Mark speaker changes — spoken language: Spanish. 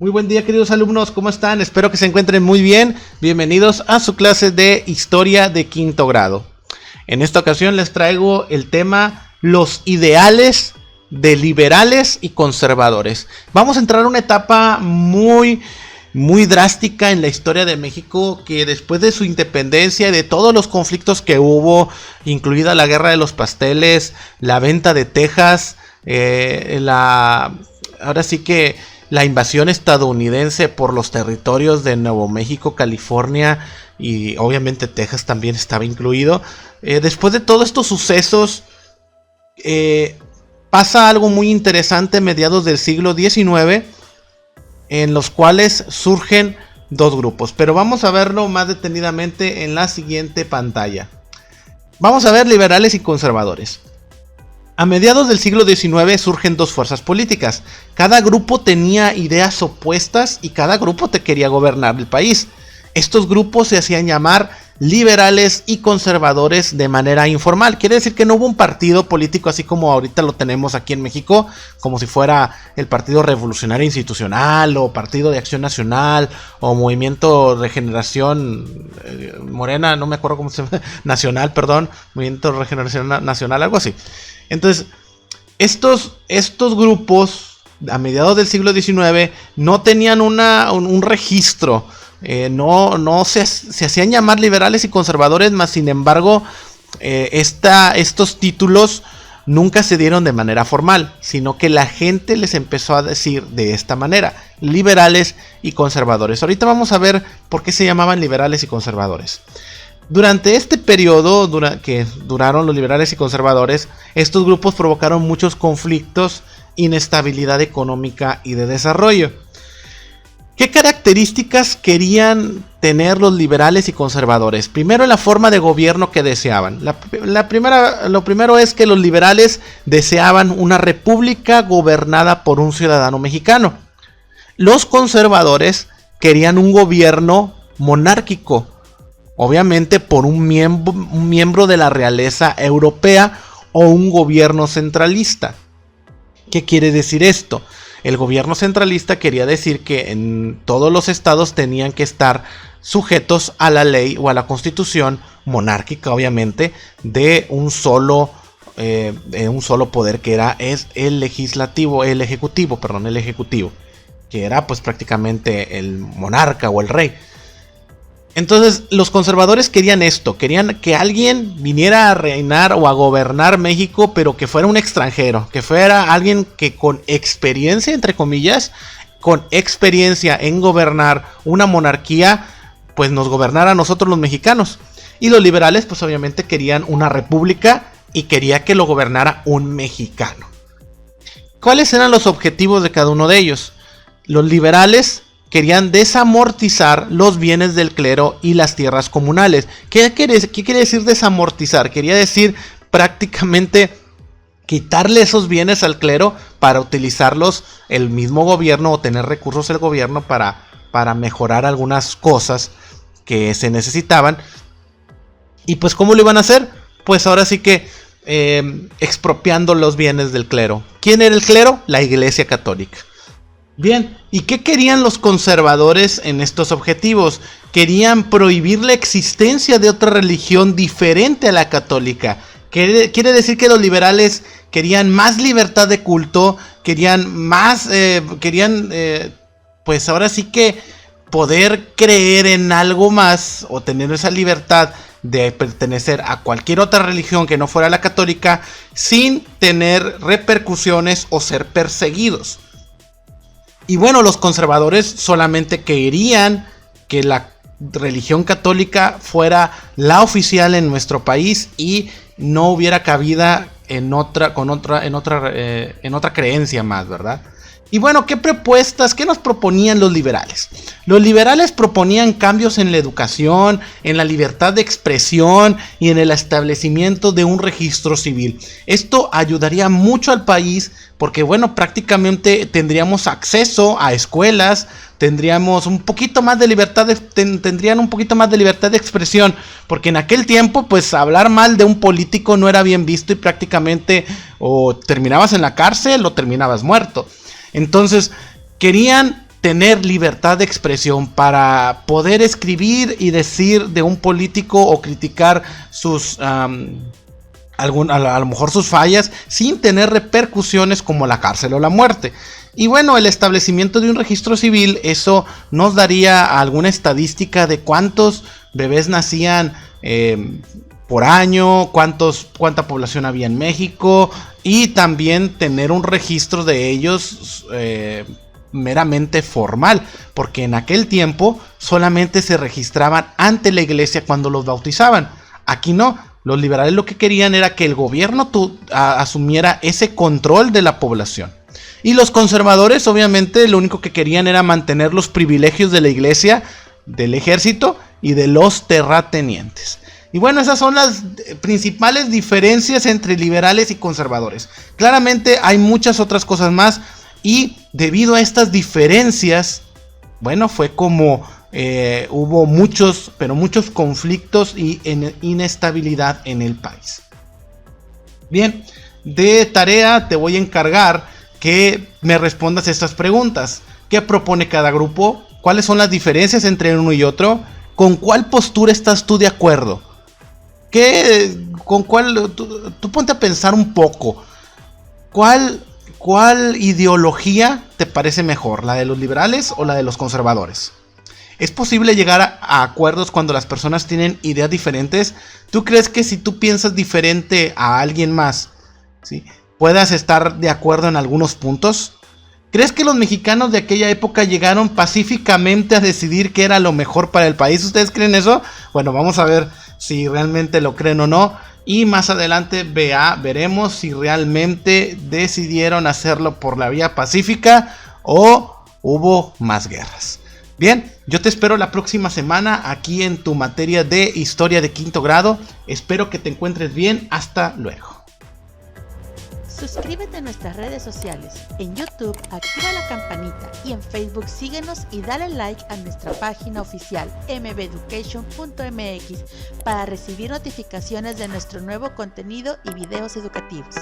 Speaker 1: Muy buen día, queridos alumnos, ¿cómo están? Espero que se encuentren muy bien. Bienvenidos a su clase de Historia de quinto grado. En esta ocasión les traigo el tema los ideales de liberales y conservadores. Vamos a entrar a una etapa muy drástica en la historia de México, que después de su independencia y de todos los conflictos que hubo, incluida la guerra de los pasteles, la venta de Texas, ahora sí que la invasión estadounidense por los territorios de Nuevo México, California y obviamente Texas también estaba incluido. Después de todos estos sucesos, pasa algo muy interesante a mediados del siglo XIX, en los cuales surgen dos grupos, pero vamos a verlo más detenidamente en la siguiente pantalla. Vamos a ver liberales y conservadores. A mediados del siglo XIX surgen dos fuerzas políticas. Cada grupo tenía ideas opuestas y cada grupo te quería gobernar el país. Estos grupos se hacían llamar liberales y conservadores de manera informal. Quiere decir que no hubo un partido político así como ahorita lo tenemos aquí en México, como si fuera el Partido Revolucionario Institucional o Partido de Acción Nacional o Movimiento Regeneración Morena, no me acuerdo cómo se llama, Nacional, perdón, Movimiento Regeneración Nacional, algo así. Entonces, estos grupos a mediados del siglo XIX no tenían un registro. No se hacían llamar liberales y conservadores, mas sin embargo estos títulos nunca se dieron de manera formal, sino que la gente les empezó a decir de esta manera: liberales y conservadores. Ahorita vamos a ver por qué se llamaban liberales y conservadores. Durante este periodo que duraron los liberales y conservadores, estos grupos provocaron muchos conflictos, inestabilidad económica y de desarrollo. ¿Qué características querían tener los liberales y conservadores? Primero, la forma de gobierno que deseaban. Lo primero es que los liberales deseaban una república gobernada por un ciudadano mexicano. Los conservadores querían un gobierno monárquico, obviamente por un miembro de la realeza europea o un gobierno centralista. ¿Qué quiere decir esto? El gobierno centralista quería decir que en todos los estados tenían que estar sujetos a la ley o a la constitución monárquica, obviamente, de un solo poder, que es el ejecutivo, que era pues prácticamente el monarca o el rey. Entonces los conservadores querían esto, querían que alguien viniera a reinar o a gobernar México, pero que fuera un extranjero, que fuera alguien que con experiencia, entre comillas, con experiencia en gobernar una monarquía, pues nos gobernara a nosotros los mexicanos. Y los liberales pues obviamente querían una república y quería que lo gobernara un mexicano. ¿Cuáles eran los objetivos de cada uno de ellos? Los liberales querían desamortizar los bienes del clero y las tierras comunales. ¿Qué quiere decir desamortizar? Quería decir prácticamente quitarle esos bienes al clero para utilizarlos el mismo gobierno o tener recursos del gobierno para mejorar algunas cosas que se necesitaban. Y pues ¿cómo lo iban a hacer? Pues ahora sí que expropiando los bienes del clero. ¿Quién era el clero? La Iglesia Católica. Bien, ¿y qué querían los conservadores en estos objetivos? Querían prohibir la existencia de otra religión diferente a la católica. Quiere decir que los liberales querían más libertad de culto, pues ahora sí que poder creer en algo más o tener esa libertad de pertenecer a cualquier otra religión que no fuera la católica sin tener repercusiones o ser perseguidos. Y bueno, los conservadores solamente querían que la religión católica fuera la oficial en nuestro país y no hubiera cabida en otra creencia más, ¿verdad? Y bueno, ¿qué nos proponían los liberales? Los liberales proponían cambios en la educación, en la libertad de expresión y en el establecimiento de un registro civil. Esto ayudaría mucho al país porque, bueno, prácticamente tendríamos acceso a escuelas, tendríamos un poquito más de libertad, tendrían un poquito más de libertad de expresión, porque en aquel tiempo, pues, hablar mal de un político no era bien visto y prácticamente o terminabas en la cárcel o terminabas muerto. Entonces, querían tener libertad de expresión, para poder escribir y decir de un político o criticar sus a lo mejor sus fallas sin tener repercusiones como la cárcel o la muerte. Y bueno, el establecimiento de un registro civil, eso nos daría alguna estadística de cuántos bebés nacían por año, cuánta población había en México, y también tener un registro de ellos meramente formal, porque en aquel tiempo solamente se registraban ante la iglesia cuando los bautizaban. Aquí no, los liberales lo que querían era que el gobierno asumiera ese control de la población. Y los conservadores obviamente lo único que querían era mantener los privilegios de la iglesia, del ejército y de los terratenientes. Y bueno, esas son las principales diferencias entre liberales y conservadores. Claramente hay muchas otras cosas más, y debido a estas diferencias, bueno, fue como hubo muchos conflictos y inestabilidad en el país. Bien, de tarea te voy a encargar que me respondas estas preguntas. ¿Qué propone cada grupo? ¿Cuáles son las diferencias entre uno y otro? ¿Con cuál postura estás tú de acuerdo? ¿Con cuál? Tú ponte a pensar un poco. ¿Cuál ideología te parece mejor? ¿La de los liberales o la de los conservadores? ¿Es posible llegar a acuerdos cuando las personas tienen ideas diferentes? ¿Tú crees que si tú piensas diferente a alguien más, ¿sí?, puedas estar de acuerdo en algunos puntos? ¿Crees que los mexicanos de aquella época llegaron pacíficamente a decidir qué era lo mejor para el país? ¿Ustedes creen eso? Bueno, vamos a ver si realmente lo creen o no. Y más adelante veremos si realmente decidieron hacerlo por la vía pacífica o hubo más guerras. Bien, yo te espero la próxima semana aquí en tu materia de historia de quinto grado. Espero que te encuentres bien. Hasta luego.
Speaker 2: Suscríbete a nuestras redes sociales. En YouTube activa la campanita y en Facebook síguenos y dale like a nuestra página oficial mbeducation.mx para recibir notificaciones de nuestro nuevo contenido y videos educativos.